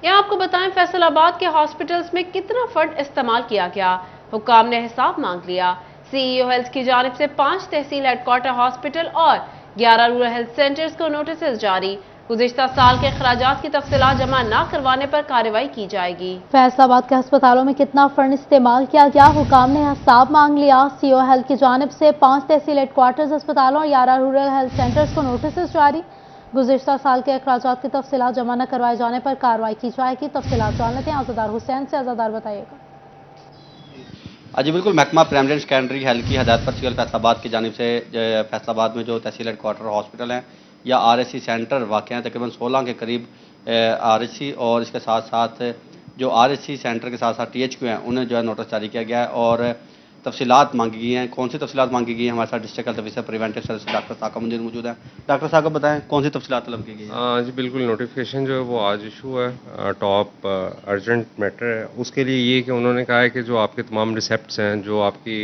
यहाँ आपको बताएं, फैसल आबाद के हॉस्पिटल्स में कितना फंड इस्तेमाल किया गया, हुक्काम ने हिसाब मांग लिया। सीईओ हेल्थ की जानिब से 5 तहसील हेडक्वार्टर हॉस्पिटल और 11 रूरल हेल्थ सेंटर्स को नोटिस जारी। गुज़िश्ता साल के अखराजात की तफसीलात जमा न करवाने पर कार्रवाई की जाएगी। फैसलाबाद के अस्पतालों में कितना फंड इस्तेमाल किया गया, हुकाम ने हिसाब मांग लिया। सीईओ हेल्थ की जानिब से 5 तहसील हेडक्वार्टर्स अस्पतालों और 11 रूरल हेल्थ सेंटर्स को नोटिस जारी। गुज़िश्ता साल के अखराजात की तफसीलात जमा न करवाए जाने पर कार्रवाई की जाएगी। तफसीलात जान लेते हैं आज़ादार हुसैन से। आज़ादार बताइएगा। जी बिल्कुल, महकमा प्राइमरी सेकेंडरी हेल्थ की हदायत पर सीएल फैसलाबाद की जानिब से फैसलाबाद में जो तहसील हेडक्वार्टर हॉस्पिटल हैं या आरएचसी सेंटर वाक़ हैं, तकरीबन 16 के करीब आरएचसी और इसके साथ साथ जो आरएचसी सेंटर के साथ साथ टीएचक्यू हैं उन्हें जो है नोटिस जारी किया गया है और तफसीलात मांगी गई हैं। कौन सी तफसीलात मांगी गई हैं, हमारे साथ district health officer preventive service doctor साका मुंजीर मौजूद हैं। डॉक्टर साहब बताएं कौन सी तफसीलात तलब की गई हैं। जी बिल्कुल, नोटिफिकेशन जो है वो आज इशू है, टॉप अर्जेंट मैटर है। उसके लिए ये कि उन्होंने कहा है कि जो आपके तमाम रिसेप्ट्स हैं, जो आपकी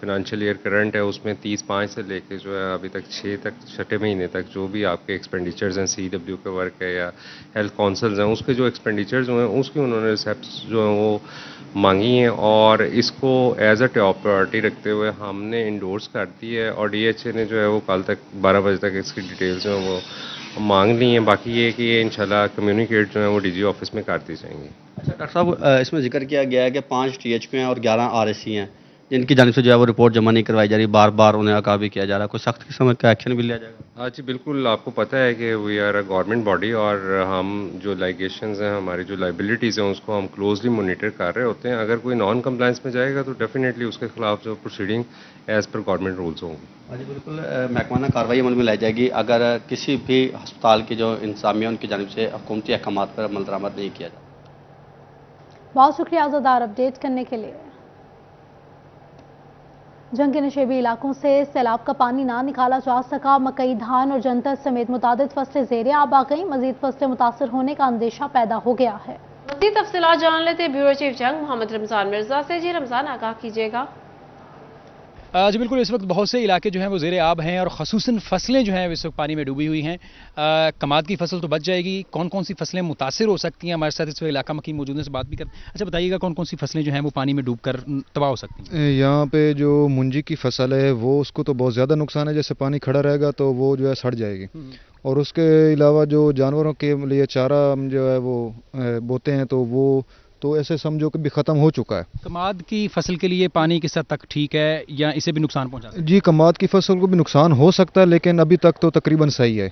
फिनंशियल ईयर करंट है उसमें 30/5 से लेके जो है अभी तक 6 तक, छठे महीने तक जो भी आपके एक्सपेंडिचर्स हैं, CW के वर्क है या हेल्थ काउंसल्स हैं, उसके जो एक्सपेंडिचर्स हुए हैं उसकी उन्होंने रिसेप्ट्स जो हैं वो मांगी हैं और इसको एज अ टॉप प्रायोरिटी रखते हुए हमने इंडोर्स कर दी है और DHA ने जो है वो कल तक 12 बजे तक इसकी डिटेल्स जो हैं वो मांग ली हैं। बाकी ये कि ये इंशाल्लाह कम्युनिकेट जो है वो DG ऑफिस में कर दी जाएंगी। अच्छा डॉक्टर साहब, इसमें जिक्र किया गया है कि 5 THP हैं और 11 RSC हैं जिनकी जानिब से जो है वो रिपोर्ट जमा नहीं करवाई जा रही, बार बार उन्हें आगाह भी किया जा रहा है। कोई सख्त किस्म का एक्शन भी लिया जाएगा? हाँ जी बिल्कुल, आपको पता है कि we are a government body और हम जो लाइगेशंस हैं, हमारी जो लाइबिलिटीज़ हैं उसको हम क्लोजली मॉनिटर कर रहे होते हैं। अगर कोई नॉन कंप्लायंस में जाएगा तो डेफिनेटली उसके खिलाफ जो proceeding as per government rules होंगी। हाँ जी बिल्कुल, महकमाना कार्रवाई अमल में लाई जाएगी अगर किसी भी अस्पताल की जो इंतजामिया उनकी जानिब से हुकूमती अहकाम पर अमल दरामद नहीं किया जाता। बहुत शुक्रिया आज़ादार अपडेट करने के लिए। जंग के नशेबी इलाकों से सैलाब का पानी ना निकाला जा सका। मकई, धान और जंतर समेत मुतादिद फसलें ज़ेरे आब आ गईं। मजीद फसलें मुतासर होने का अंदेशा पैदा हो गया है। मज़ीद तफसीलात जान लेते हैं ब्यूरो चीफ जंग मोहम्मद रमज़ान मिर्जा से। जी रमज़ान, आगाह कीजिएगा। जी बिल्कुल, इस वक्त बहुत से इलाके जो हैं वो ज़ेरे आब हैं और ख़ुसूसन फसलें जो हैं इस वक्त पानी में डूबी हुई हैं। कमाद की फसल तो बच जाएगी, कौन कौन सी फसलें मुतासिर हो सकती हैं, हमारे साथ इस वक्त इलाका मकीन मौजूद है, से बात भी कर। अच्छा बताइएगा, कौन कौन सी फसलें जो हैं वो पानी में डूब कर तबाह हो सकती हैं? यहाँ पे जो मुंजी की फसल है वो उसको तो बहुत ज़्यादा नुकसान है, जैसे पानी खड़ा रहेगा तो वो जो है सड़ जाएगी। और उसके अलावा जो जानवरों के लिए चारा हम जो है वो बोते हैं तो ऐसे समझो कि भी ख़त्म हो चुका है। कमाद की फसल के लिए पानी किस हद तक ठीक है या इसे भी नुकसान पहुंचा सकता है? जी, कमाद की फसल को भी नुकसान हो सकता है लेकिन अभी तक तो तकरीबन सही है।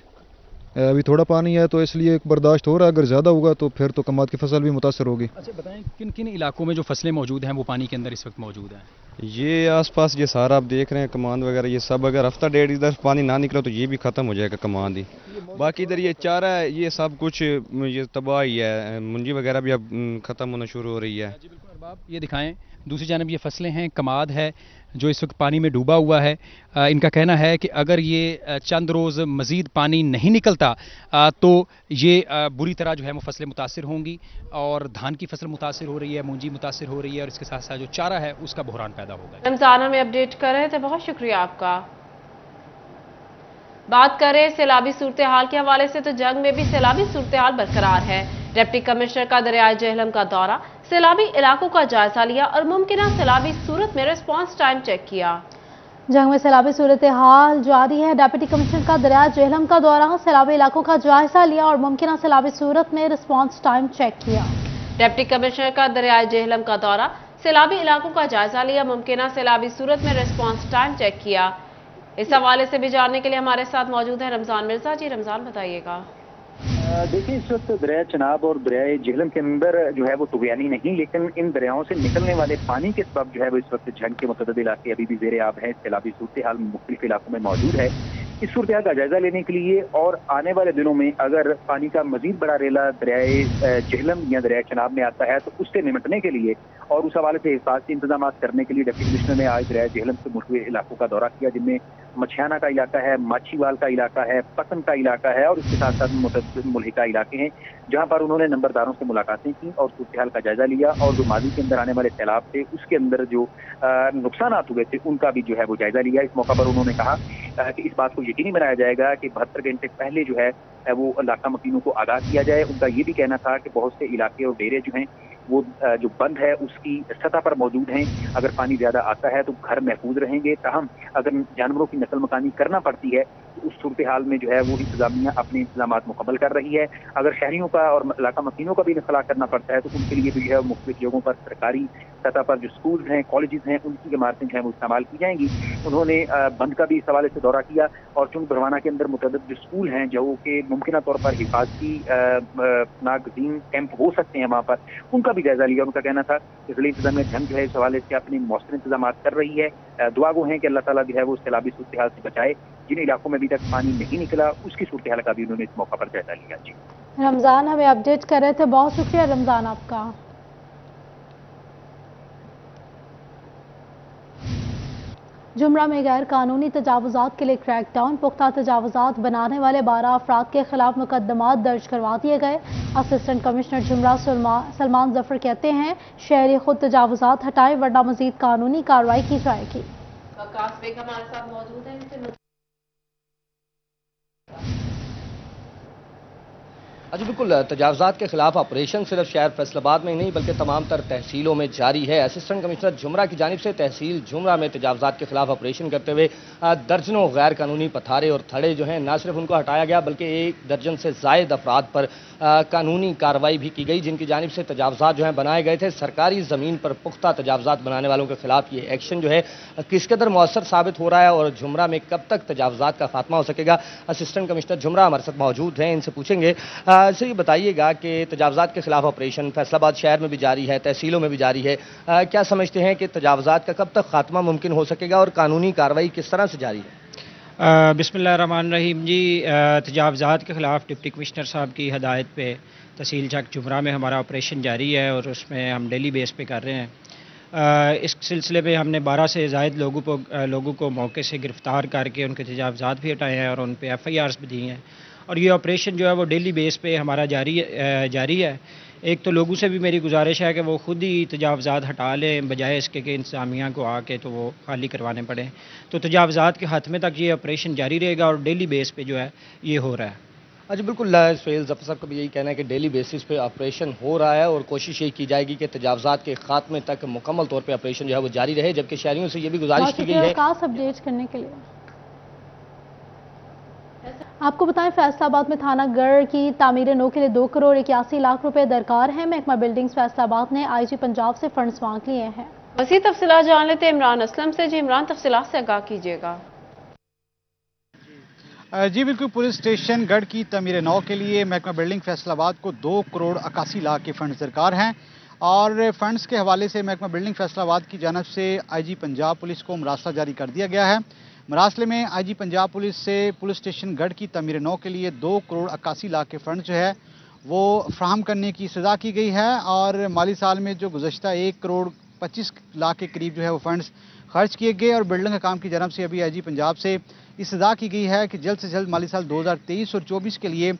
अभी थोड़ा पानी है तो इसलिए बर्दाश्त हो रहा है, अगर ज़्यादा होगा तो फिर तो कमाद की फसल भी मुतासर होगी। अच्छा बताएं, किन किन इलाकों में जो फसलें मौजूद हैं वो पानी के अंदर इस वक्त मौजूद हैं? ये आसपास ये सारा आप देख रहे हैं कमांद वगैरह, ये सब अगर हफ्ता डेढ़ इधर पानी ना निकला तो ये भी ख़त्म हो जाएगा कमांद ही। बाकी इधर ये चारा है, ये सब कुछ ये तबाह ही है। मुंजी वगैरह भी अब ख़त्म होना शुरू हो रही है। जी बिल्कुल, अब आप ये दिखाएं, दूसरी जानब ये फसलें हैं, कमाद है जो इस वक्त पानी में डूबा हुआ है। इनका कहना है कि अगर ये चंद रोज़ मज़ीद पानी नहीं निकलता तो ये बुरी तरह जो है वो फसलें मुतासिर होंगी और धान की फसल मुतासिर हो रही है, मूंजी मुतासिर हो रही है और इसके साथ साथ जो चारा है उसका बहरान पैदा होगा। रमज़ान में अपडेट कर रहे थे, बहुत शुक्रिया आपका। बात करें सैलाबी सूरत हाल के हवाले से तो जंग में भी सैलाबी सूरत हाल बरकरार है। डिप्टी कमिश्नर का दरियाए जेहलम का दौरा, सैलाबी इलाकों का जायजा लिया और मुमकिन सैलाबी सूरत में रिस्पांस टाइम चेक किया। जंग में सैलाबी सूरत हाल जारी है। डिप्टी कमिश्नर का दरियाए जेहलम का दौरा, सैलाबी इलाकों का जायजा लिया और मुमकिन सैलाबी सूरत में रिस्पांस टाइम चेक किया। डिप्टी कमिश्नर का दरियाए जेहलम का दौरा, सैलाबी इलाकों का जायजा लिया, मुमकिन सैलाबी सूरत में रिस्पांस टाइम चेक किया। इस हवाले से भी जानने के लिए हमारे साथ मौजूद है रमज़ान मिर्जा। जी रमज़ान, बताइएगा। देखिए, इस वक्त दरिया चनाब और दरिया जेहलम के अंदर जो है वो तुगयानी नहीं, लेकिन इन दरियाओं से निकलने वाले पानी के सबब जो है वो इस वक्त जंग के मुतअद्दिद इलाके अभी भी ज़ेरे आब हैं। सैलाबी सूरत हाल मुख्तलिफ इलाकों में मौजूद है। इस सूरत हाल का जायजा लेने के लिए और आने वाले दिनों में अगर पानी का मजीद बड़ा रेला दरिया जेहलम या दरिया चनाब में आता है तो उससे निपटने के लिए और उस हवाले से हिफाजती इंतजाम करने के लिए डिप्टी कमिश्नर ने आज दरिया जेहलम से मुख्तलिफ इलाकों का दौरा किया, जिनमें मछियाना का इलाका है, माछीवाल का इलाका है, पतन का इलाका है और इसके साथ साथ मुतअद्दिद मुल्हिका इलाके हैं, जहां पर उन्होंने नंबरदारों से मुलाकातें की और सूरत हाल का जायजा लिया और जो माजी के अंदर आने वाले सैलाब थे उसके अंदर जो नुकसान हुए थे उनका भी जो है वो जायजा लिया। इस मौका पर उन्होंने कहा कि इस बात को यकीनी बनाया जाएगा कि 72 घंटे पहले जो है वो इलाका मकीनों को आगाह किया जाए। उनका ये भी कहना था कि बहुत से इलाके और डेरे जो हैं वो जो बंद है उसकी सतह पर मौजूद हैं। अगर पानी ज़्यादा आता है तो घर महफूज रहेंगे, ताहम अगर जानवरों की नकल मकानी करना पड़ती है तो उस सूरत हाल में जो है वो इंतजामिया अपने इंतजाम मुकम्मल कर रही है। अगर शहरियों का और इलाका मकीनों का भी इनखला करना पड़ता है तो उनके लिए भी जो है मुख्तलिफ जगहों पर सरकारी सतह पर जो स्कूल्स हैं, कॉलेजेस हैं, उनकी इमारतें जो हैं वो इस्तेमाल की जाएंगी। उन्होंने बंद का भी इस हवाले से दौरा किया और चूंकि बरवाना के अंदर मुतअद्दिद जो स्कूल हैं जो कि मुमकिन तौर पर हिफाजती नागजीन कैंप हो सकते हैं वहाँ पर, उनका भी जायजा लिया। उनका कहना था कि ज़िला इंतजामिया जंग जो है इस हवाले से अपने मौसम इंतजाम कर रही है। दुआ गो हैं कि अल्लाह ताला जो है वो सैलाबी सूरत हाल से बचाए। जिन इलाकों में अभी तक पानी नहीं निकला उसकी सूरत हाल का भी उन्होंने इस मौका पर जायजा लिया। जी रमज़ान हमें अपडेट कर रहे थे, बहुत शुक्रिया रमज़ान आपका। जुमरा में गैर कानूनी तजावुजात के लिए क्रैकडाउन, पुख्ता तजावुजात बनाने वाले 12 अफराद के खिलाफ मुकदमात दर्ज करवा दिए गए। असिस्टेंट कमिश्नर जुमरा सलमान जफर कहते हैं शहरी खुद तजावुजात हटाए वरना मजीद कानूनी कार्रवाई की जाएगी। वकास बेगम हमारे साथ मौजूद हैं, इनसे जी बिल्कुल, तजावुजात के खिलाफ ऑपरेशन सिर्फ शहर फैसलाबाद में ही नहीं बल्कि तमाम तर तहसीलों में जारी है। असिस्टेंट कमिश्नर जुमरा की जानिब से तहसील जुमरा में तजावुजात के खिलाफ ऑपरेशन करते हुए दर्जनों गैर कानूनी पथारे और थड़े जो हैं ना सिर्फ उनको हटाया गया बल्कि 1 दर्जन से जायद अफराद पर कानूनी कार्रवाई भी की गई जिनकी जानिब से तजावुजात जो हैं बनाए गए थे। सरकारी ज़मीन पर पुख्ता तजावुजात बनाने वालों के खिलाफ ये एक्शन जो है किस कदर मौसर साबित हो रहा है और जुमरा में कब तक तजावुजात का खात्मा हो सकेगा। असिस्टेंट कमिश्नर जुमरा हमारे साथ मौजूद हैं, इनसे पूछेंगे। सर ये बताइएगा कि तजावुजात के खिलाफ ऑपरेशन फैसलाबाद शहर में भी जारी है, तहसीलों में भी जारी है, क्या समझते हैं कि तजावुजात का कब तक खात्मा मुमकिन हो सकेगा और कानूनी कार्रवाई किस तरह से जारी है? बिस्मिल्लाहिर्रहमानिर्रहीम जी, तजावुजात के खिलाफ डिप्टी कमिश्नर साहब की हदायत पे तहसील चक जुमरा में हमारा ऑपरेशन जारी है और उसमें हम डेली बेस पे कर रहे हैं। इस सिलसिले में हमने 12 से ज़ायद लोगों को मौके से गिरफ़्तार करके उनके तजावुजात भी हटाए हैं और उन पर FIRs भी दी हैं और ये ऑपरेशन जो है वो डेली बेस पे हमारा जारी है। एक तो लोगों से भी मेरी गुजारिश है कि वो खुद ही तजावुजात हटा लें बजाय इसके कि इंतजामिया को आके तो वो खाली करवाने पड़े। तो तजावुजात के खात्मे तक ये ऑपरेशन जारी रहेगा और डेली बेस पे जो है ये हो रहा है। अच्छा बिल्कुल, सुहेल जफर साहब का भी यही कहना है कि डेली बेसिस पे ऑपरेशन हो रहा है और कोशिश यही की जाएगी कि तजावुजात के खात्मे तक मुकम्मल तौर पर ऑपरेशन जो है वो जारी रहे, जबकि शहरियों से ये भी गुजारिश की गई है। अपडेट करने के लिए आपको बताएं फैसलाबाद में थाना गढ़ की तामीर नौ के लिए 2 करोड़ 81 लाख रुपए दरकार हैं। महकमा बिल्डिंग्स फैसलाबाद ने IG पंजाब से फंड्स मांग लिए हैं। मज़ीद तफसीलात जान लेते हैं इमरान असलम से। जी इमरान, तफसीलात से आगाह कीजिएगा। जी बिल्कुल, पुलिस स्टेशन गढ़ की तामीर नौ के लिए महकमा बिल्डिंग फैसलाबाद को 2 करोड़ 81 लाख के फंड्स दरकार हैं और फंड्स के हवाले से महकमा बिल्डिंग फैसलाबाद की जानब से IG पंजाब पुलिस को मरासला जारी कर दिया गया है। मरासले में IG पंजाब पुलिस से पुलिस स्टेशन गढ़ की तामीर नौ के लिए 2 करोड़ 81 लाख के फंड जो है वो फ्राहम करने की सज़ा की गई है और माली साल में जो गुज़श्ता 1 करोड़ 25 लाख के करीब जो है वो फंड्स खर्च किए गए और बिल्डिंग काम की जानब से अभी IG पंजाब से इस सज़ा की गई है कि जल्द से जल्द माली साल 2023 और 24 के लिए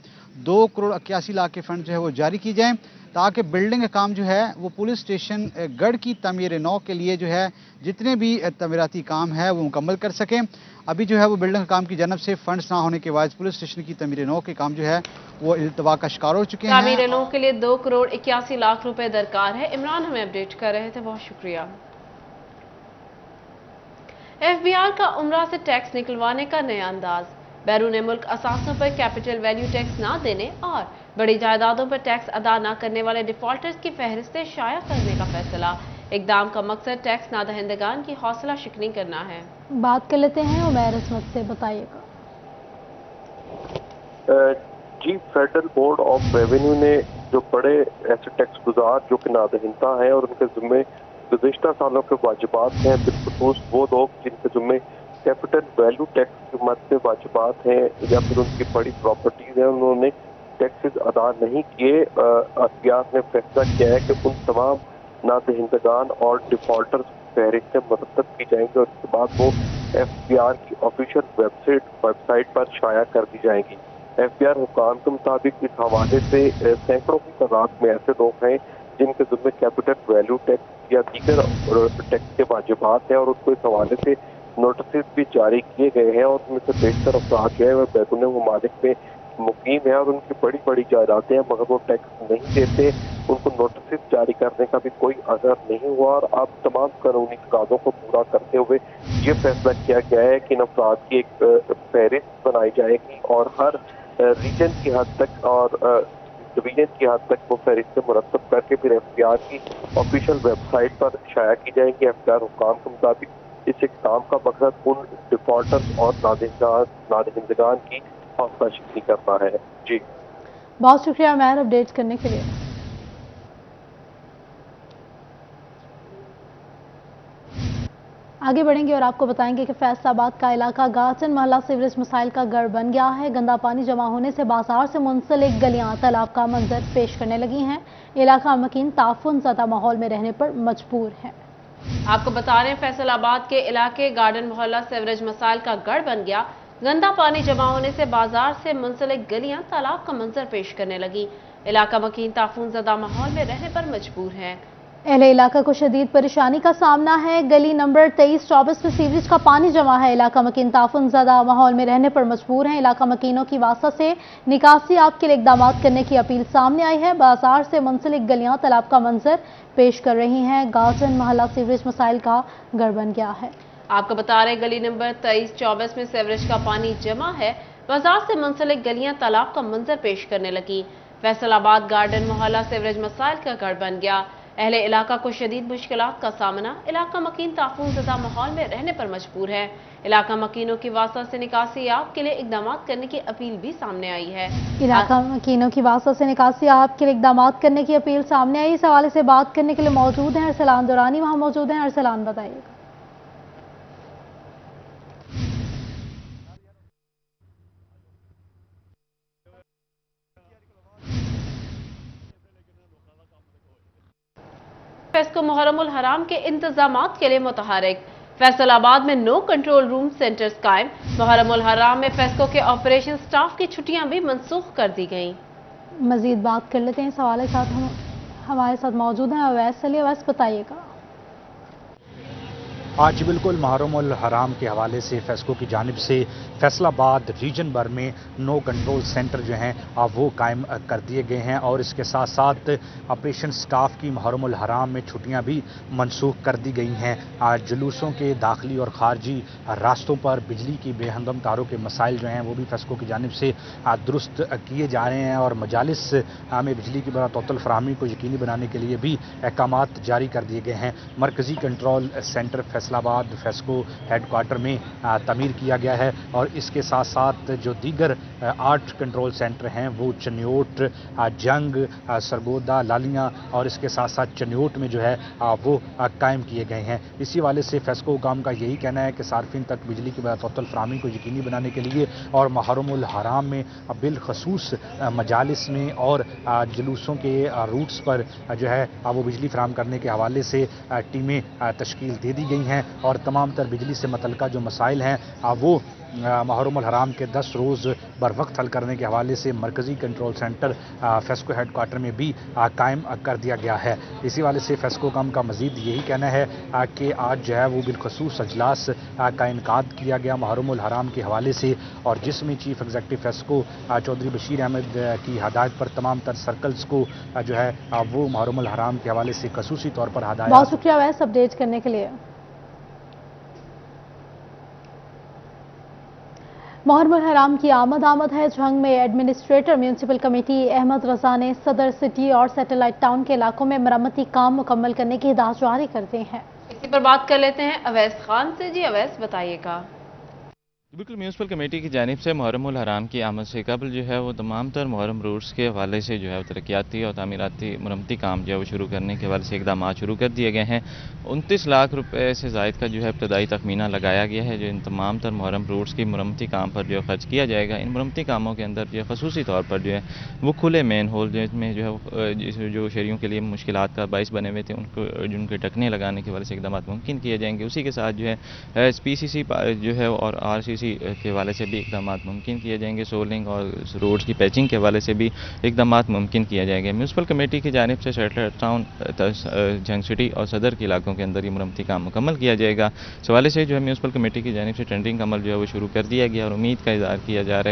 2 करोड़ 81 लाख के फंड जो है वो जारी की जाएँ ताकि बिल्डिंग का काम जो है वो पुलिस स्टेशन गढ़ की तामीर नौ के लिए जो है जितने भी तमीराती काम है वो मुकम्मल कर सकें। अभी जो है वो बिल्डिंग का काम की जानब से फंड्स ना होने के बाद पुलिस स्टेशन की तामीर नौ के काम जो है वो इल्तवा का शिकार हो चुके हैं। तामीर नौ के लिए 2 करोड़ 81 लाख रुपए दरकार है। इमरान हमें अपडेट कर रहे थे, बहुत शुक्रिया। FBR का उम्रा से टैक्स निकलवाने का नया अंदाज, बैरून मुल्क असासों पर कैपिटल वैल्यू टैक्स ना देने और बड़ी जायदादों पर टैक्स अदा न करने वाले डिफॉल्टर्स की फहरिस्तें शाया करने का फैसला। इकदाम का मकसद टैक्स नादहिंदगान की हौसला शिकनी करना है। बात कर लेते हैं उमैर इसमत से, बताइएगा। जी, फेडरल बोर्ड ऑफ रेवेन्यू ने जो बड़े ऐसे टैक्स गुजार जो कि नादहिंदा हैं और उनके जिम्मे गुज़िश्ता सालों के वाजिबात हैं, बिलखुसूस वो लोग जिनके जिम्मे कैपिटल वैल्यू टैक्स की मद से वाजिबात हैं या फिर उनकी बड़ी प्रॉपर्टीज हैं, उन्होंने टैक्सेस अदा नहीं किए। FBR ने फैसला किया है कि उन तमाम नादहिंदगान और डिफॉल्टर्स फहरिस्तें मुरतब की जाएंगी और उसके बाद वो FBR की ऑफिशियल वेबसाइट पर शाया कर दी जाएंगी। FBR हुकाम के मुताबिक इस हवाले से सैकड़ों की तादाद में ऐसे लोग हैं जिनके जिम्मे कैपिटल वैल्यू टैक्स या दीगर टैक्स के वाजिबात हैं और उनको इस हवाले से नोटिस भी जारी किए गए हैं और उनमें से बेशतर अफराद जो है वह बैरून ममालिक में मुकीम है और उनकी बड़ी बड़ी जायदादें हैं, मगर वो टैक्स नहीं देते, उनको नोटिस जारी करने का भी कोई असर नहीं हुआ। और अब तमाम कानूनी तकाज़ों को पूरा करते हुए ये फैसला किया गया है कि इन अफराद की एक फहरिस्त बनाई जाएगी और हर रीजन की हद तक और डिवीजन की हद तक वो फहरिस्तें मुरतब करके फिर एफटीआर की ऑफिशियल वेबसाइट पर शाया की जाएंगी। एफटीआर हुकाम के मुताबिक इस इक़दाम का मकसद उन डिफॉल्टर्स और नादहिंदगान की हौसला शिकनी करना है। जी बहुत शुक्रिया मैर अपडेट करने के लिए। आगे बढ़ेंगे और आपको बताएंगे कि फैसलाबाद का इलाका गाचन महला सीवरेज मसाइल का गढ़ बन गया है। गंदा पानी जमा होने से बाजार से मुंसलिक गलियां तालाब का मंजर पेश करने लगी हैं। इलाका मकीन ताफुन ज़दा माहौल में रहने पर मजबूर है। आपको बता रहे हैं फैसलाबाद के इलाके गार्डन मोहल्ला सीवरेज मसाइल का गढ़ बन गया। गंदा पानी जमा होने से बाजार से मुंसलिक गलियां तालाब का मंजर पेश करने लगी। इलाका मकीन ताफुन ज़दा माहौल में रहने पर मजबूर है। अहले इलाका को शदीद परेशानी का सामना है। गली नंबर 23-24 में सीवरेज का पानी जमा है। इलाका मकीन ताफुन ज़दा माहौल में रहने पर मजबूर हैं। इलाका मकीनों की वास्ता से निकासी आप के लिए इकदाम करने की अपील सामने आई है। बाजार से मुंसलिक गलियां तालाब का मंजर पेश कर रही हैं। गाचन महला सीवरेज मसाइल का गढ़ बन गया है। आपको बता रहे गली नंबर 23-24 में सीवरेज का पानी जमा है। बाजार से मुंसलिक गलियां तालाब का मंजर पेश करने लगी। फैसलाबाद गार्डन मोहल्ला सीवरेज मसाइल का गढ़ बन गया। अहले इलाका को शदीद मुश्किलात का सामना। इलाका मकीन ताफून ज़दा माहौल में रहने पर मजबूर है। इलाका मकीनों की वास्ता से निकासी आप के लिए इकदाम करने की अपील भी सामने आई है। इलाका मकीनों की वास्ता से निकासी आप के लिए इकदाम करने की अपील सामने आई। इस हवाले से बात करने के लिए मौजूद हैं अरसलान दुरानी, वहाँ मौजूद हैं। अरसलान बताइएगा। फेस्को मुहर्रमुल हराम के इंतजामात के लिए मुतहरिक। फैसलाबाद में नो कंट्रोल रूम सेंटर्स कायम। मुहर्रमुल हराम में फेस्को के ऑपरेशन स्टाफ की छुट्टियां भी मनसूख कर दी गईं। मजीद बात कर लेते हैं इस हवाले के साथ। हमारे साथ मौजूद हैं अवैस अली। अवैस बताइएगा। आज बिल्कुल मुहर्रमुल हराम के हवाले से फेस्को की जानिब से फैसलाबाद रीजन भर में नो कंट्रोल सेंटर जो हैं वो कायम कर दिए गए हैं और इसके साथ साथ ऑपरेशन स्टाफ की मुहर्रमुल हराम में छुट्टियां भी मनसूख कर दी गई हैं। जुलूसों के दाखिली और खारजी रास्तों पर बिजली की बेहंगम तारों के मसाइल जो हैं वो भी फेस्को की जानिब से दुरुस्त किए जा रहे हैं और मजालिस में बिजली की बरातौतल फराहमी को यकीनी बनाने के लिए भी अहकामात जारी कर दिए गए हैं। मरकजी control centre Faisalabad FESCO headquarter में तमीर किया गया है और इसके साथ साथ जो दीगर 8 कंट्रोल सेंटर हैं वो चन्योट, जंग, सरगोदा, लालियां और इसके साथ साथ चन्योट में जो है वो कायम किए गए हैं। इसी वाले से फेस्को हुकाम का यही कहना है कि सार्फिन तक बिजली की बरातौतल फराहमी को यकीनी बनाने के लिए और मुहर्रमुल हराम में बिलखसूस मजालिस में और जुलूसों के रूट्स पर जो है वो बिजली फराहम करने के हवाले से टीमें तश्कील दे दी गई हैं और तमाम तर बिजली से मुतल्लिका जो मसाइल हैं वो मुहर्रमुल हराम के 10 रोज़ बर वक्त हल करने के हवाले से मरकज़ी कंट्रोल सेंटर फेस्को हेडक्वार्टर में भी कायम कर दिया गया है। इसी वाले से फेस्को कम का मज़ीद यही कहना है कि आज जो है वो बिलखसूस अजलास का इनकाद किया गया मुहर्रमुल हराम के हवाले से और जिसमें चीफ एग्जीक्यूटिव फेस्को चौधरी बशीर अहमद की हदायत पर तमाम तर सर्कल्स को जो है वो मुहर्रमुल हराम के हवाले से खसूसी तौर पर हदायत। बहुत शुक्रिया वैसे अपडेट करने के लिए। मुहर्रमुल हराम की आमद है। झंग में एडमिनिस्ट्रेटर म्यूनसिपल कमेटी अहमद रजा ने सदर सिटी और सैटेलाइट टाउन के इलाकों में मरम्मती काम मुकम्मल करने की हिदायत जारी कर दी है। इसी पर बात कर लेते हैं अवैस खान से। जी अवैस बताइएगा। बिल्कुल म्यूनसिपल कमेटी की जानिब से मुहर्रमुल हराम की आमद से कबल जो है वो तमाम तर मुहर्रम रूट्स के हवाले से जो है तरक्याती और तामीराती मरम्मती काम जो है वो शुरू करने के हवाले से इकदाम शुरू कर दिए गए हैं। 29 लाख रुपए से ज़ायद का जो है इब्तदाई तखमीना लगाया गया है जो इन तमाम तर मुहर्रम रूट्स की मरम्मती काम पर जो खर्च किया जाएगा। इन मरम्मती कामों के अंदर जो है खसूसी तौर पर जो है वो खुले मेन होल जिसमें जो है जो शहरियों के लिए मुश्किलात का बाइस बने हुए थे उनको जिनके ढकने लगाने के हवाले से इकदाम मुमकिन किए जाएंगे। उसी के साथ जो है PCC जो है और RCC इसी के हवाले से भी इकदाम मुमकिन किए जाएंगे। सोलिंग और रोड्स की पैचिंग के हवाले से भी इकदाम मुमकिन किया जाएंगे। म्यूनसिपल कमेटी की जानिब से सेटलर टाउन, जंग सिटी और सदर के इलाकों के अंदर ये मरम्मती काम मुकम्मल किया जाएगा। इस हवाले से जो है म्यूनसिपल कमेटी की जानिब से टेंडरिंग का अमल जो है वो शुरू कर दिया गया और उम्मीद का इज़हार किया जा रहा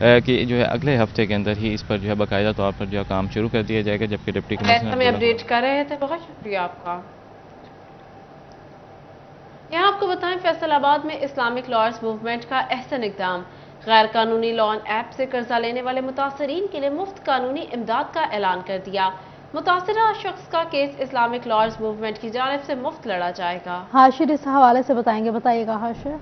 है कि जो है अगले हफ्ते के अंदर ही इस पर जो है बाकायदा तौर पर जो है काम शुरू कर दिया जाएगा। जबकि डिप्टी कमिश्नर हमें अपडेट कर रहे थे, बहुत शुक्रिया आपका। यहाँ आपको बताएं, फैसलाबाद में इस्लामिक लॉयर्स मूवमेंट का अहसन इक़दाम। गैर कानूनी लोन ऐप से कर्जा लेने वाले मुतासरीन के लिए मुफ्त कानूनी इमदाद का ऐलान कर दिया। मुतासरा शख्स का केस इस्लामिक लॉयर्स मूवमेंट की जानिब से मुफ्त लड़ा जाएगा। हाशिर इस हवाले से बताएंगे, बताइएगा हाशिर।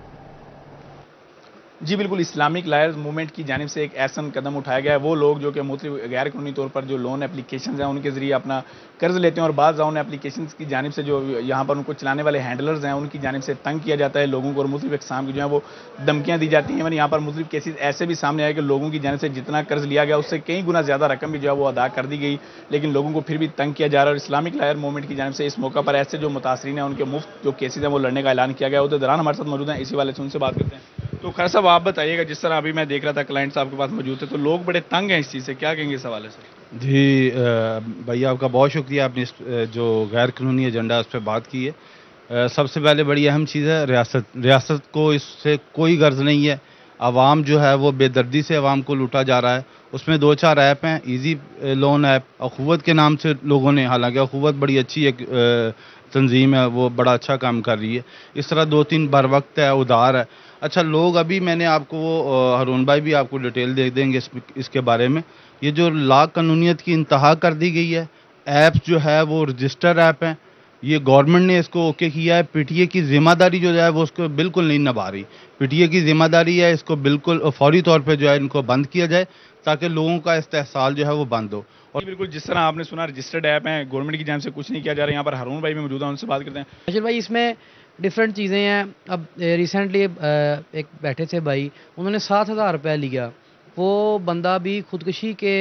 जी बिल्कुल, इस्लामिक लॉयर्स मूवमेंट की जानिब से एक ऐसा कदम उठाया गया है। वो लोग जो कि मुख्तलिफ गैर कानूनी तौर पर जो लोन एप्लीकेशन हैं उनके ज़रिए अपना कर्ज लेते हैं और बाद लोन एप्लीकेशन की जानिब से जो यहाँ पर उनको चलाने वाले हैंडलर्स हैं उनकी जानिब से तंग किया जाता है लोगों को और मुख्तलिफ इक़साम की जो है वो धमकियाँ दी जाती हैं। यहाँ पर मुख्तलिफ केसेस ऐसे भी सामने आए कि लोगों की जानिब से जितना कर्ज लिया गया उससे कई गुना ज़्यादा रकम भी जो है वो अदा कर दी गई, लेकिन लोगों को फिर भी तंग किया जा रहा है। और इस्लामिक लॉयर मूवमेंट की जानिब से इस मौका पर ऐसे जो मुतासरीन हैं उनके मुफ्त जो केसेज हैं वो लड़ने का ऐलान किया गया। उधर दौरान हमारे साथ मौजूद हैं, इसी वाले से उनसे बात करते हैं। तो खैर साहब, आप बताइएगा, जिस तरह अभी मैं देख रहा था क्लाइंट साहब के पास मौजूद थे, तो लोग बड़े तंग हैं इस चीज़ से, क्या कहेंगे इस हवाले से? जी भैया, आपका बहुत शुक्रिया, आपने जो गैर कानूनी एजेंडा उस पर बात की है। सबसे पहले बड़ी अहम चीज़ है रियासत को इससे कोई गर्ज नहीं है। आवाम जो है वो बेदर्दी से आवाम को लूटा जा रहा है। उसमें 2-4 ऐप हैं, इजी लोन ऐप, अखुवत के नाम से लोगों ने, हालांकि अखुवत बड़ी अच्छी एक तंजीम है, वो बड़ा अच्छा काम कर रही है। इस तरह 2-3 बर वक्त है, उधार है। अच्छा, लोग अभी मैंने आपको वो हारून भाई भी आपको डिटेल दे देंगे इसके बारे में। ये जो ला कानूनियत की इंतहा कर दी गई है, ऐप जो है वो रजिस्टर ऐप हैं, ये गवर्नमेंट ने इसको ओके किया है। पीटीए की जिम्मेदारी जो है वो उसको बिल्कुल नहीं निभा रही। पीटीए की जिम्मेदारी है इसको बिल्कुल फौरी तौर पे जो है इनको बंद किया जाए ताकि लोगों का इस्तेहसाल जो है वो बंद हो। और बिल्कुल जिस तरह आपने सुना रजिस्टर्ड ऐप हैं, गवर्नमेंट की जानिब से कुछ नहीं किया जा रहा है। यहाँ पर हारून भाई भी मौजूद हैं, उनसे बात करते हैं। अजल भाई, इसमें डिफरेंट चीज़ें हैं। अब रिसेंटली एक बैठे थे भाई, उन्होंने 7,000 रुपया लिया। वो बंदा भी खुदकुशी के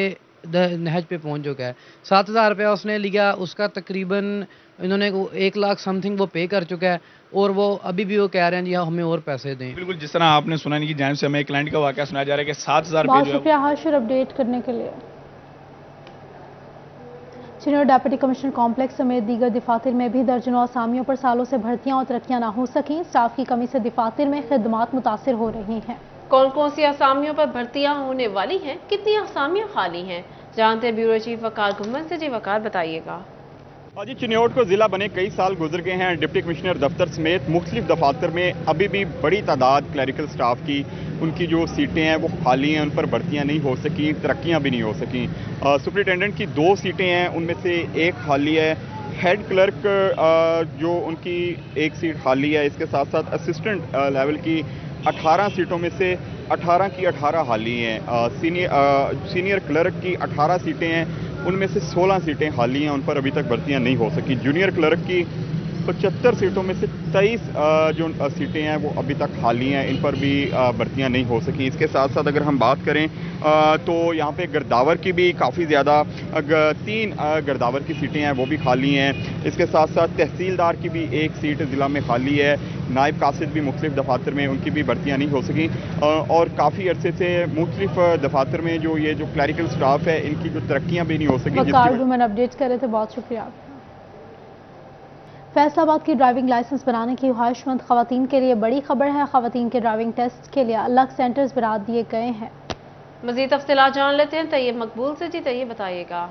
नहज पे पहुंच चुका है। 7,000 रुपया उसने लिया, उसका तकरीबन इन्होंने 1 लाख समथिंग वो पे कर चुका है और वो अभी भी वो कह रहे हैं जी हाँ हमें और पैसे दें। बिल्कुल जिस तरह आपने सुना, इनकी जानिब से हमें एक क्लाइंट का वाक़या सुनाया जा रहा है कि 7,000 बहुत शुक्रिया हाशिर अपडेट करने के लिए। सीनियर डिप्टी कमिश्नर कॉम्प्लेक्स समेत दीगर दफातर में भी दर्जनों असामियों पर सालों से भर्तियां और तरक्कियां ना हो सकें। स्टाफ की कमी से दफातर में खिदमात मुतासिर हो रही हैं। कौन कौन सी असामियों पर भर्तियां होने वाली हैं, कितनी असामियां खाली हैं, जानते ब्यूरो चीफ वकार गुम्मन से। जी वकार, बताइएगा। जी, चिन्योट को ज़िला बने कई साल गुजर गए हैं। डिप्टी कमिश्नर दफ्तर समेत मुख्तलिफ दफातर में अभी भी बड़ी तादाद क्लरिकल स्टाफ की उनकी जो सीटें हैं वो खाली हैं, उन पर भर्तियां नहीं हो सकी, तरक्कियां भी नहीं हो सकी। सुपरिटेंडेंट की 2 सीटें हैं, उनमें से एक खाली है। हेड क्लर्क जो उनकी एक सीट खाली है। इसके साथ साथ असिस्टेंट लेवल की 18 सीटों में से 18 की 18 खाली हैं। सीनियर क्लर्क की 18 सीटें हैं, उनमें से 16 सीटें खाली हैं, उन पर अभी तक भर्तियां नहीं हो सकी। जूनियर क्लर्क की 75 सीटों में से 23 जो सीटें हैं वो अभी तक खाली हैं, इन पर भी भर्तियां नहीं हो सकी। इसके साथ साथ अगर हम बात करें तो यहाँ पे गर्दावर की भी काफ़ी ज़्यादा 3 गर्दावर की सीटें हैं वो भी खाली हैं। इसके साथ साथ तहसीलदार की भी 1 सीट ज़िला में खाली है। नायब कासिद भी मुख्तलिफ दफातर में, उनकी भी भर्तियाँ नहीं हो सकी और काफ़ी अरसे से मुख्तलिफ दफातर में जो ये जो क्लरिकल स्टाफ है इनकी जो तरक्कियाँ भी नहीं हो सकी। अपडेट कर रहे थे, बहुत शुक्रिया। फैसलाबाद की ड्राइविंग लाइसेंस बनाने की ख्वाहिशमंद खवातीन के लिए बड़ी खबर है। खवातीन के ड्राइविंग टेस्ट के लिए अलग सेंटर्स बना दिए गए हैं। मजीद तफसीलात जान लेते हैं तैयब मकबूल से। जी तैयब, बताइएगा।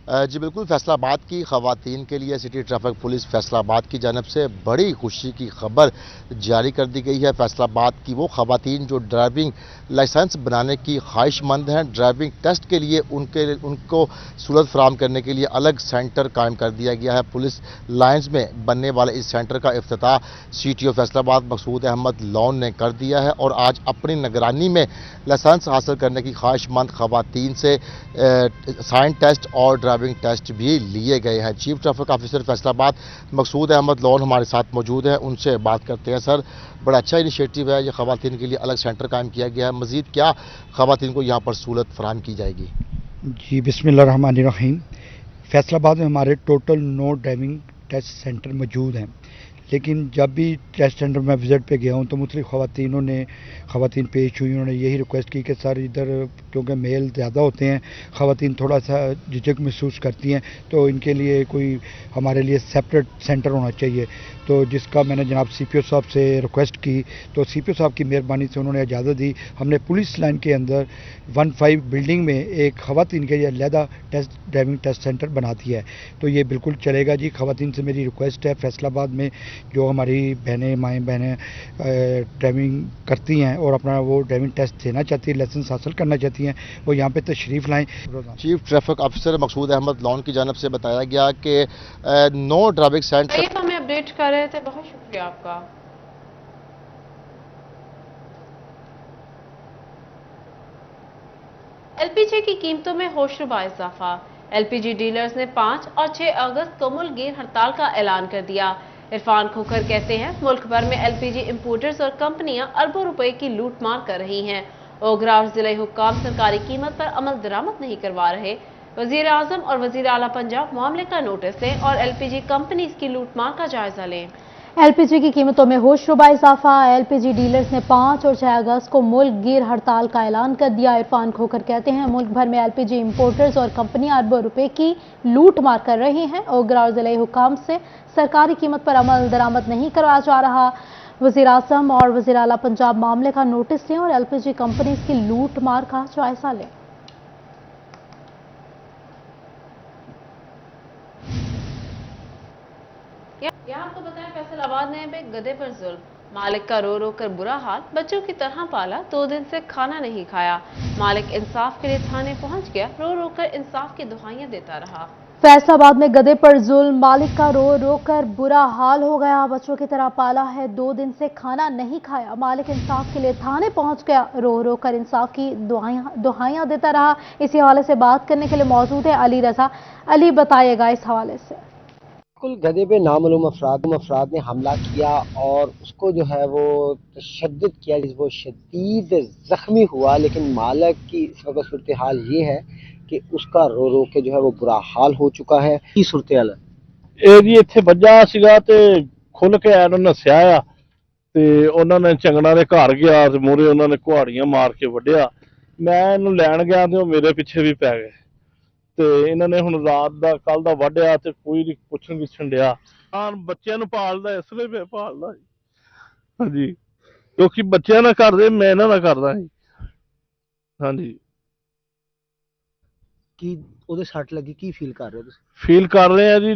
जी बिल्कुल, फैसलाबाद की खवातीन के लिए सिटी ट्रैफिक पुलिस फैसलाबाद की जानब से बड़ी खुशी की खबर जारी कर दी गई है। फैसलाबाद की वो खवातीन जो ड्राइविंग लाइसेंस बनाने की ख्वाहिशमंद हैं, ड्राइविंग टेस्ट के लिए उनको सहूलत फराहम करने के लिए अलग सेंटर कायम कर दिया गया है। पुलिस लाइन्स में बनने वाले इस सेंटर का इफ्तिताह CTO फैसलाबाद मकसूद अहमद लॉन ने कर दिया है और आज अपनी निगरानी में लाइसेंस हासिल करने की ख्वाहिशमंद खवातीन से साइन टेस्ट और ड्राइविंग टेस्ट भी लिए गए हैं। चीफ ट्रैफिक ऑफिसर फैसलाबाद मकसूद अहमद लॉन हमारे साथ मौजूद है, उनसे बात करते हैं। सर, बड़ा अच्छा इनिशिएटिव है, ये खवातीन के लिए अलग सेंटर कायम किया गया है, मजीद क्या खवातीन को यहाँ पर सहूलत फराहम की जाएगी? जी बिस्मिल्लाहिर्रहमानिर्रहीम। फैसलाबाद में हमारे टोटल 9 ड्राइविंग टेस्ट सेंटर मौजूद हैं, लेकिन जब भी टेस्ट सेंटर में विज़िट पे गया हूँ तो मुख्तलिफ ख़वातीन पेश हुई, उन्होंने यही रिक्वेस्ट की कि सर इधर क्योंकि मेल ज़्यादा होते हैं, ख़वातीन थोड़ा सा झिझक महसूस करती हैं, तो इनके लिए कोई हमारे लिए सेपरेट सेंटर होना चाहिए। तो जिसका मैंने जनाब CPO साहब से रिक्वेस्ट की, तो CPO साहब की मेहरबानी से उन्होंने इजाज़त दी। हमने पुलिस लाइन के अंदर 15 बिल्डिंग में एक ख़वातीन के लिए अलहदा ड्राइविंग टेस्ट सेंटर बना दिया है, तो ये बिल्कुल चलेगा जी। ख़वातीन से मेरी रिक्वेस्ट है, फैसलाबाद में जो हमारी माएँ बहनें ड्राइविंग करती हैं और अपना वो ड्राइविंग टेस्ट देना चाहती हैं, लाइसेंस हासिल करना चाहती हैं, वो यहाँ पे तशरीफ़ लाएँ। चीफ ट्रैफिक ऑफिसर मकसूद अहमद लॉन की जानब से बताया गया कि 9 ड्राइविंग सेंटर ये तो हमें अपडेट कर रहे थे, बहुत शुक्रिया आपका। LPG की कीमतों में होशरुबा इजाफा। LPG डीलर्स ने 5 और 6 अगस्त को मुल्कगीर हड़ताल का ऐलान कर दिया। इरफान खोखर कहते हैं मुल्क भर में LPG इंपोर्टर्स और कंपनियां अरबों रुपए की लूट मार कर रही हैं। ओगरा और जिले हुक्काम सरकारी कीमत पर अमल दरामद नहीं करवा रहे। वजीर आजम और वजीर आला पंजाब मामले का नोटिस लें और LPG कंपनीज की लूटमार का जायजा लें। LPG की कीमतों में होशरुबा इजाफा। LPG डीलर्स ने 5 और 6 अगस्त को मुल्क गिर हड़ताल का ऐलान कर दिया। इरफान खोखर कहते हैं मुल्क भर में LPG इंपोर्टर्स और कंपनियां अरबों रुपए की लूट मार कर रही हैं। ओगरा और जिले हुकाम से सरकारी कीमत पर अमल दरामद नहीं करवाया जा रहा। वजीर आजम और वजीर आला पंजाब मामले का नोटिस लें और LPG कंपनीज की लूट मार का जायजा लें। यहाँ आपको बताएं फैसलाबाद में गधे पर जुल्म, मालिक का रो रो कर बुरा हाल, बच्चों की तरह पाला, 2 दिन से खाना नहीं खाया। मालिक इंसाफ के लिए थाने पहुंच गया, रो रो कर इंसाफ की दुहाइयां देता रहा। फैसलाबाद में गधे पर जुल्म, मालिक का रो रो कर बुरा हाल हो गया, बच्चों की तरह पाला है, 2 दिन से खाना नहीं खाया। मालिक इंसाफ के लिए थाने पहुंच गया, रो रो कर इंसाफ की दुहाइयां देता रहा। इसी हवाले से बात करने के लिए मौजूद है अली रजा। अली बताइएगा इस हवाले से। बिल्कुल गधे पे नामालूम अफराद ने हमला किया और उसको जो है वो तशद्दुद किया, वो शदीद जख्मी हुआ। लेकिन मालिक की इस वक्त सूरत हाल ये है कि उसका रो रो के जो है वो बुरा हाल हो चुका है। की सूरत हाल ਇਹ ਜੀ ਇੱਥੇ ਵੱਜਾ ਸੀਗਾ ਤੇ ਖੁੱਲ ਕੇ ਆਇਆ, ਨੱਸਿਆ ਆ ਤੇ ਉਹਨਾਂ ਨੇ ਚੰਗਣਾ ਦੇ ਘਰ ਗਿਆ ਤੇ ਮੂਹਰੇ ਉਹਨਾਂ ਨੇ ਕੁਹਾੜੀਆਂ ਮਾਰ ਕੇ ਵੱਢਿਆ। ਮੈਂ ਇਹਨੂੰ ਲੈਣ ਗਿਆ ਤੇ ਉਹ ਮੇਰੇ ਪਿੱਛੇ ਵੀ ਪੈ ਗਏ ਤੇ ਇਹਨਾਂ ਨੇ ਹੁਣ ਰਾਤ ਦਾ ਕੱਲ ਦਾ ਵੱਢਿਆ ਤੇ ਕੋਈ ਨਹੀਂ ਪੁੱਛਣ ਗਿੱਛਣ ਡਿਆ। ਹਾਂ ਬੱਚਿਆਂ ਨੂੰ ਪਾਲਦਾ, ਇਸ ਲਈ ਮੈਂ ਪਾਲਦਾ ਜੀ। ਹਾਂਜੀ ਕਿਉਂਕਿ ਬੱਚਿਆਂ ਨਾਲ ਕਰਦੇ, ਮੈਂ ਇਹਨਾਂ ਨਾਲ ਕਰਦਾ ਜੀ। ਹਾਂਜੀ ਕੀ ਉਹਦੇ ਸੱਟ ਲੱਗੀ, ਕੀ ਫੀਲ ਕਰ ਰਹੇ ਹੋ ਤੁਸੀਂ? ਫੀਲ ਕਰ ਰਹੇ ਆ ਜੀ,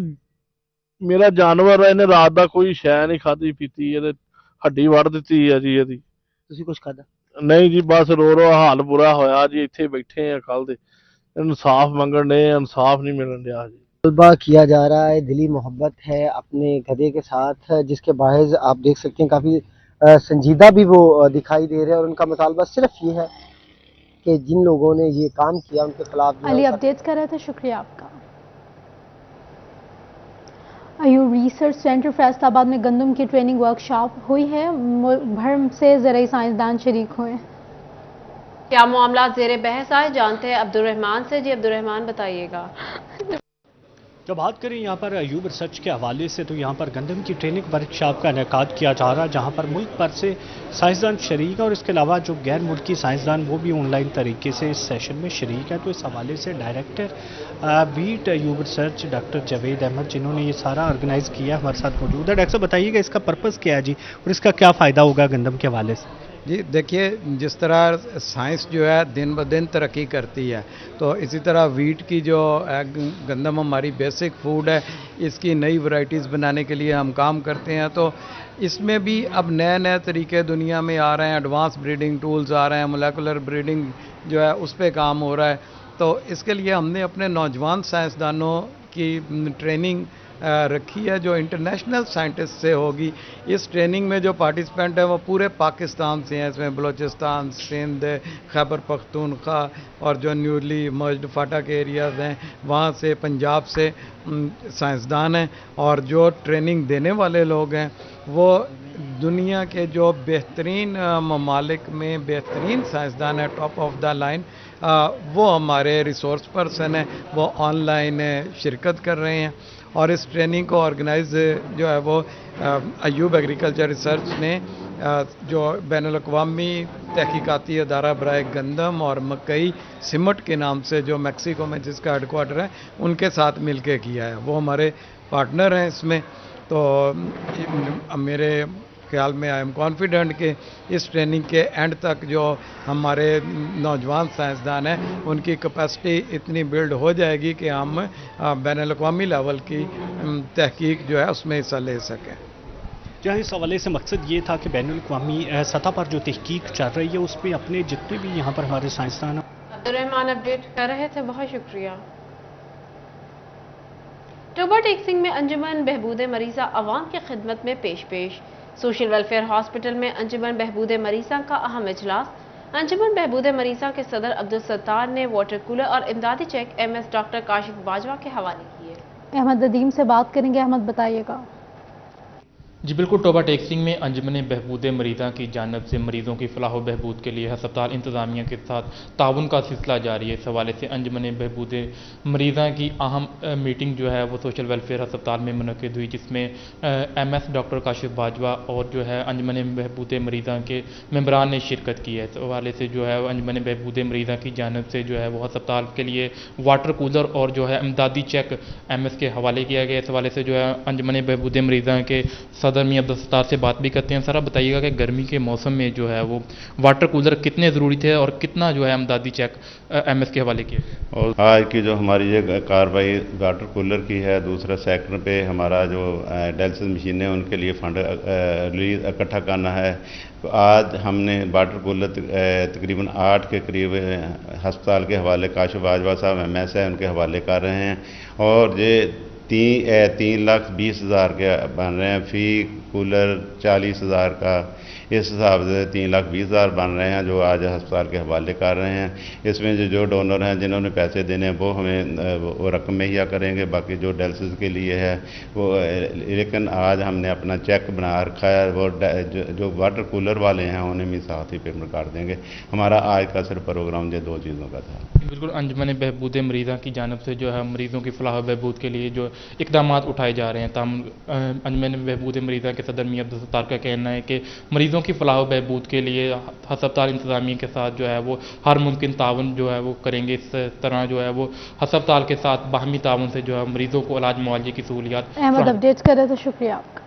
ਮੇਰਾ ਜਾਨਵਰ ਹੈ, ਇਹਨੇ ਰਾਤ ਦਾ ਕੋਈ ਸ਼ੈ ਨਹੀਂ ਖਾਧੀ ਪੀਤੀ, ਇਹਦੇ ਹੱਡੀ ਵੱਢ ਦਿੱਤੀ ਹੈ ਜੀ ਇਹਦੀ। ਤੁਸੀਂ ਕੁਝ ਖਾਧਾ? ਨਹੀਂ ਜੀ, ਬਸ ਰੋ ਰੋ ਹਾਲ ਬੁਰਾ ਹੋਇਆ ਜੀ। ਇੱਥੇ ਬੈਠੇ ਆ ਕੱਲ ਦੇ, इंसाफ मंगने, इंसाफ नहीं मिलन दिया जी। तलबा किया जा रहा है, दिली मोहब्बत है अपने गधे के साथ, जिसके बाहिर आप देख सकते हैं काफ़ी संजीदा भी वो दिखाई दे रहे हैं। और उनका मुतालबा सिर्फ ये है कि जिन लोगों ने ये काम किया उनके खिलाफ। अली अपडेट कर रहे थे, शुक्रिया आपका। आयुब रिसर्च सेंटर फैसलाबाद में गंदम की ट्रेनिंग वर्कशॉप हुई है, मुल्क भर से ज़राई साइंसदान शरीक हुए। क्या मामला ज़ेरे बहस आए, जानते हैं अब्दुर्रहमान से। जी अब्दुर्रहमान बताइएगा। जब बात करें यहाँ पर आयुब रिसर्च के हवाले से, तो यहाँ पर गंदम की ट्रेनिंग वर्कशॉप का इनेकाद किया जा रहा है, जहाँ पर मुल्क भर से साइंसदान शरीक है और इसके अलावा जो गैर मुल्की साइंसदान वो भी ऑनलाइन तरीके से इस सेशन में शरीक है। तो इस हवाले से डायरेक्टर बीट आयुब रिसर्च डॉक्टर जावेद अहमद, जिन्होंने ये सारा ऑर्गेनाइज़ किया, हमारे साथ मौजूद है। डॉक्टर साहब बताइएगा इसका पर्पज़ क्या है जी, और इसका क्या फ़ायदा होगा गंदम के हवाले से? जी देखिए, जिस तरह साइंस जो है दिन ब दिन तरक्की करती है, तो इसी तरह वीट की जो गंदम हमारी बेसिक फूड है, इसकी नई वैरायटीज़ बनाने के लिए हम काम करते हैं। तो इसमें भी अब नए नए तरीके दुनिया में आ रहे हैं, एडवांस ब्रीडिंग टूल्स आ रहे हैं, मोलेकुलर ब्रीडिंग जो है उस पर काम हो रहा है। तो इसके लिए हमने अपने नौजवान साइंसदानों की ट्रेनिंग रखी है, जो इंटरनेशनल साइंटिस्ट से होगी। इस ट्रेनिंग में जो पार्टिसिपेंट हैं वो पूरे पाकिस्तान से हैं, इसमें बलूचिस्तान, सिंध, खैबर पख्तूनख्वा और जो न्यूली मर्ज्ड फाटा के एरियाज़ हैं वहाँ से, पंजाब से साइंसदान हैं। और जो ट्रेनिंग देने वाले लोग हैं वो दुनिया के जो बेहतरीन ममालिक में बेहतरीन साइंसदान है, टॉप ऑफ द लाइन, वो हमारे रिसोर्स पर्सन हैं, वो ऑनलाइन शिरकत कर रहे हैं। اور اس ٹریننگ کو آرگنائز جو ہے وہ ایوب ایگریکلچر ریسرچ نے جو بین الاقوامی تحقیقاتی ادارہ برائے گندم اور مکئی سمٹ کے نام سے جو میکسیکو میں جس کا ہیڈ کوارٹر ہے ان کے ساتھ مل کے کیا ہے. وہ ہمارے پارٹنر ہیں اس میں. تو میرے خیال میں آئی ایم کانفیڈنٹ کہ اس ٹریننگ کے اینڈ تک جو ہمارے نوجوان سائنسدان ہیں ان کی کیپیسٹی اتنی بلڈ ہو جائے گی کہ ہم بین الاقوامی لیول کی تحقیق جو ہے اس میں حصہ لے سکیں. جہاں اس حوالے سے مقصد یہ تھا کہ بین الاقوامی سطح پر جو تحقیق چل رہی ہے اس پہ اپنے جتنے بھی یہاں پر ہمارے سائنسدان عبدالرحمان اپڈیٹ کر رہے تھے، بہت شکریہ. ٹوبہ ٹیک سنگھ میں انجمن بہبود مریضہ عوام کی خدمت میں پیش. سوشل ویلفیئر ہاسپٹل میں انجمن بہبود مریضہ کا اہم اجلاس. انجمن بہبود مریضہ کے صدر عبدالستار نے واٹر کولر اور امدادی check MS doctor Kashif Bajwa کے حوالے کیے. احمد ندیم سے بات کریں گے. احمد بتائیے گا. جی بالکل، ٹوبہ ٹیک سنگھ میں انجمن بہبود مریضہ کی جانب سے مریضوں کی فلاح و بہبود کے لیے ہسپتال انتظامیہ کے ساتھ تعاون کا سلسلہ جاری ہے. اس حوالے سے انجمن بہبود مریضہ کی اہم میٹنگ جو ہے وہ سوشل ویلفیئر ہسپتال میں منعقد ہوئی، جس میں MS ڈاکٹر کاشف باجوہ اور جو ہے انجمن بہبود مریضہ کے ممبران نے شرکت کی ہے. اس حوالے سے جو ہے انجمن بہبود مریضہ کی جانب سے جو ہے وہ ہسپتال کے لیے واٹر کولر اور جو ہے امدادی چیک MS کے حوالے کیا گیا. اس حوالے سے جو ہے انجمن بہبود مریضہ کے صدر میاں عبدالستار سے بات بھی کرتے ہیں. سر آپ بتائیے گا کہ گرمی کے موسم میں جو ہے وہ واٹر کولر کتنے ضروری تھے اور کتنا جو ہے امدادی چیک MS کے حوالے کیا؟ اور آج کی جو ہماری یہ کارروائی واٹر کولر کی ہے، دوسرا سیکٹر پہ ہمارا جو ڈائلسس مشینیں ان کے لیے فنڈ ریلیز اکٹھا کرنا ہے. آج ہم نے واٹر کولر تقریباً 8 کے قریب ہسپتال کے حوالے کاشف باجوہ صاحب MS ہے ان کے حوالے کر رہے ہیں، اور یہ 3,20,000 کے بن رہے ہیں. فی کولر 40,000 کا، اس حساب سے 3,20,000 بن رہے ہیں جو آج ہسپتال کے حوالے کر رہے ہیں. اس میں جو ڈونر ہیں جنہوں نے پیسے دینے ہیں وہ ہمیں وہ رقم مہیا کریں گے، باقی جو ڈائلسس کے لیے ہے وہ. لیکن آج ہم نے اپنا چیک بنا رکھا ہے، وہ جو واٹر کولر والے ہیں انہیں بھی ساتھ ہی پیمنٹ کر دیں گے. ہمارا آج کا صرف پروگرام یہ 2 چیزوں کا تھا. بالکل، انجمن بہبود مریضہ کی جانب سے جو ہے مریضوں کی فلاح و بہبود کے لیے جو اقدامات اٹھائے جا رہے ہیں. انجمن بہبود مریضہ کے صدر میاں عبدالستار کا کہنا ہے کہ مریضوں کی فلاح و بہبود کے لیے ہسپتال انتظامیہ کے ساتھ جو ہے وہ ہر ممکن تعاون جو ہے وہ کریں گے. اس طرح جو ہے وہ ہسپتال کے ساتھ باہمی تعاون سے جو ہے مریضوں کو علاج معالجے کی سہولیات. احمد اپڈیٹ کر رہے تھے، شکریہ آپ کا.